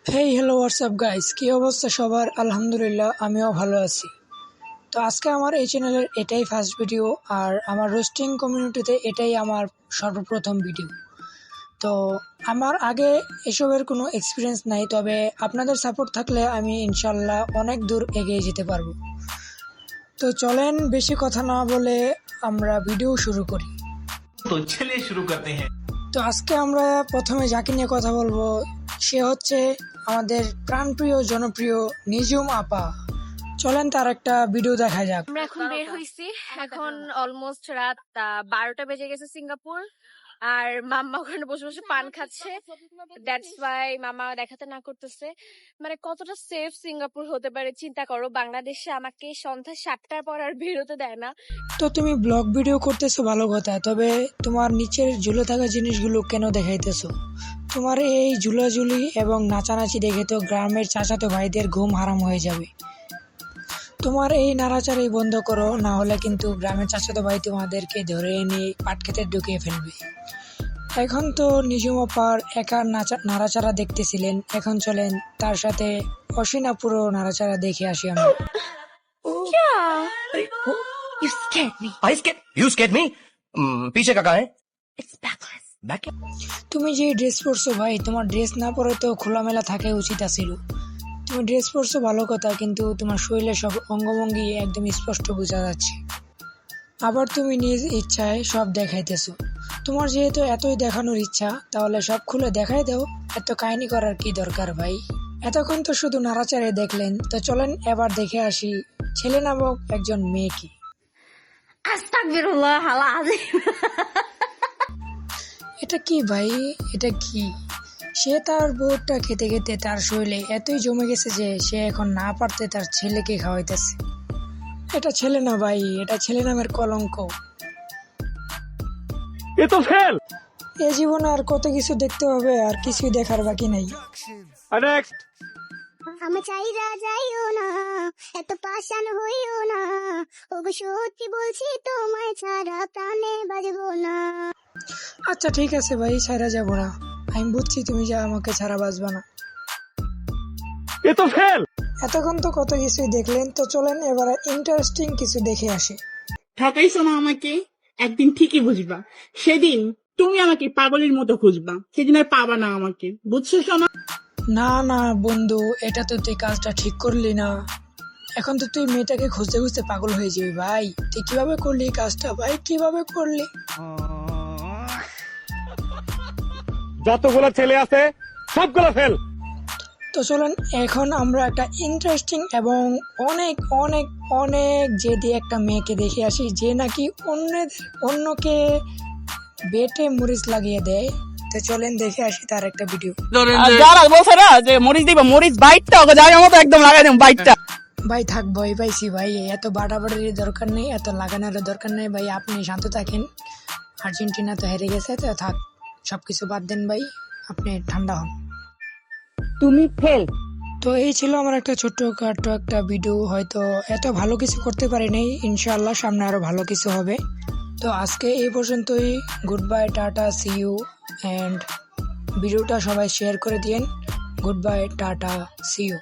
Hey hello WhatsApp guys, কি অবস্থা সবার? আলহামদুলিল্লাহ, আমিও ভালো আছি। তো আজকে আমার এই চ্যানেলের এটাই ফার্স্ট ভিডিও, আর আমার রোস্টিং কমিউনিটিতে এটাই আমার সর্বপ্রথম ভিডিও। তো আমার আগে এসবের কোনো এক্সপিরিয়েন্স নাই, তবে আপনাদের সাপোর্ট থাকলে আমি ইনশাল্লাহ অনেক দূর এগিয়ে যেতে পারবো। তো চলেন বেশি কথা না বলে আমরা ভিডিও শুরু করি। तो चलिए शुरू करते हैं। তো আজকে আমরা প্রথমে যাকে নিয়ে কথা বলবো সে হচ্ছে আমাদের প্রাণপ্রিয় জনপ্রিয় নিজুম আপা। চলেন তার একটা ভিডিও দেখা যাক। আমরা এখন বের হইছি, এখন অলমোস্ট রাত 12টা বেজে গেছে সিঙ্গাপুর। আর মাম্মা ওখানে বসে বসে পান খাচ্ছে। দ্যাটস ওয়াই মামা দেখাতে না করতেছে। মানে কতটা সেফ সিঙ্গাপুর হতে পারে চিন্তা করো। বাংলাদেশে আমাকে সন্ধ্যা 7টার পর আর বেরোতে দেয় না। তো তুমি ব্লগ ভিডিও করতেছো ভালো কথা, তবে তোমার নিচের ঝুলে থাকা জিনিসগুলো কেন দেখাইতেছো? তোমার এই ঝুলাঝুলি এবং নাচানাচি দেখে তো গ্রামের চাচাতো ভাইদের ঘুম হারাম হয়ে যাবে। তোমার এই নাড়াচাড়াই বন্ধ করো, না হলে কিন্তু গ্রামের চাচাতো ভাই তোমাদেরকে ধরে এনে পাট খেতে ঢুকিয়ে ফেলবে। এখন তো নিজুম আপার একার নাড়াচাড়া দেখতেছিলেন, এখন চলেন তার সাথে অসিনা পুরো নাড়াচাড়া দেখে আসি আমরা। You scared me. I scared you scared me. पीछे का कहाँ है? It's backless. Back. তুমি যে ড্রেস পরছো ভাই, তোমার ড্রেস না পরে তো খোলামেলা থাকা উচিত আছিল। তুমি ড্রেস পরছো ভালো কথা, কিন্তু তোমার শরীরে সব অঙ্গভঙ্গি একদম স্পষ্ট বোঝা যাচ্ছে। আবার তুমি নিজ ইচ্ছায় সব দেখাইতেছো। তোমার যেহেতু এতই দেখানোর ইচ্ছা, তাহলে সব খুলে দেখাই দাও। এত কাহিনী করার কি দরকার ভাই? এতক্ষণ তো শুধু নাড়াচাড়ে দেখলেন, তো চলেন এবার দেখে আসি ছেলে নামক একজন মেয়েকে। আস্তাগফিরুল্লাহ আল আযীম। এটা কি ভাই, এটা কি? সে তার বউটা খেতে খেতে তার শরীরে এতই জমে গেছে যে সে এখন না পারতে তার ছেলেকে খাওয়াইতেছে। এটা ছেলে না ভাই, এটা ছেলে নামের কলঙ্ক। ये तो फेल। এ জীবনে আর কত কিছু দেখতে হবে, আর কিছুই দেখার বাকি নাই। नेक्स्ट। আমি চাইরা যাইও না, এত পাষাণ হইও না, ওগো সত্যি বলছি তোমায় ছাড়া প্রাণে বাজবো না। আচ্ছা ঠিক আছে ভাই, ছাড়া যাবো না। আমি বুঝছি তুমি যা আমাকে ছাড়া বাঁচবা না। ये तो फेल। এতক্ষণ তো কত কিছুই দেখলেন, তো চলেন এবারে ইন্টারেস্টিং কিছু দেখে আসি। ঠকাইছো না আমাকে, একদিন ঠিকই বুঝবা। সেদিন তুমি আমাকে পাগলের মতো খুঁজবা, সেদিন আর পাবা না আমাকে, বুঝছো সোনা? না না বন্ধু, এটা তো তুই কাজটা ঠিক করলি না। এখন তো তুই মেয়েটাকে খুঁজতে খুঁজতে পাগল হয়ে যাবি ভাই। তুই কিভাবে করলি কাজটা ভাই, কিভাবে করলি? যতগুলো ছেলে আছে সবগুলো ফেল। তো চলেন এখন আমরা একটা ইন্টারেস্টিং এবং অনেক অনেক অনেক জেদি একটা মেয়েকে দেখে আসি, যে নাকি অন্যকে বেটে মরিচ লাগিয়ে দেয়। তো চলেন দেখে আসি তার একটা ভিডিও। যারা বলছে না যে মরিচ দিবা, মরিচ বাইটটা ওকে জায়গা মতো একদম লাগাই দেব বাইটটা। ভাই থাক, ভয় পাইছি ভাই, এত বাড়াবাড়ির দরকার নেই, এত লাগানোর দরকার নেই ভাই। আপনি শান্ত থাকেন, আর্জেন্টিনা তো হেরে গেছে, তো থাক, সবকিছু বাদ দেন ভাই, আপনি ঠান্ডা হন। তুমি ফেল। তো এই ছিল আমার একটা ছোট্টখাটো একটা ভিডিও। হয়তো এত ভালো কিছু করতে পারি নাই, ইনশাআল্লাহ সামনে আরো ভালো কিছু হবে। তো আজকে এই পর্যন্তই। Goodbye, tata, see you, and ভিডিওটা সবাই শেয়ার করে দিয়েন। Goodbye, tata, see you.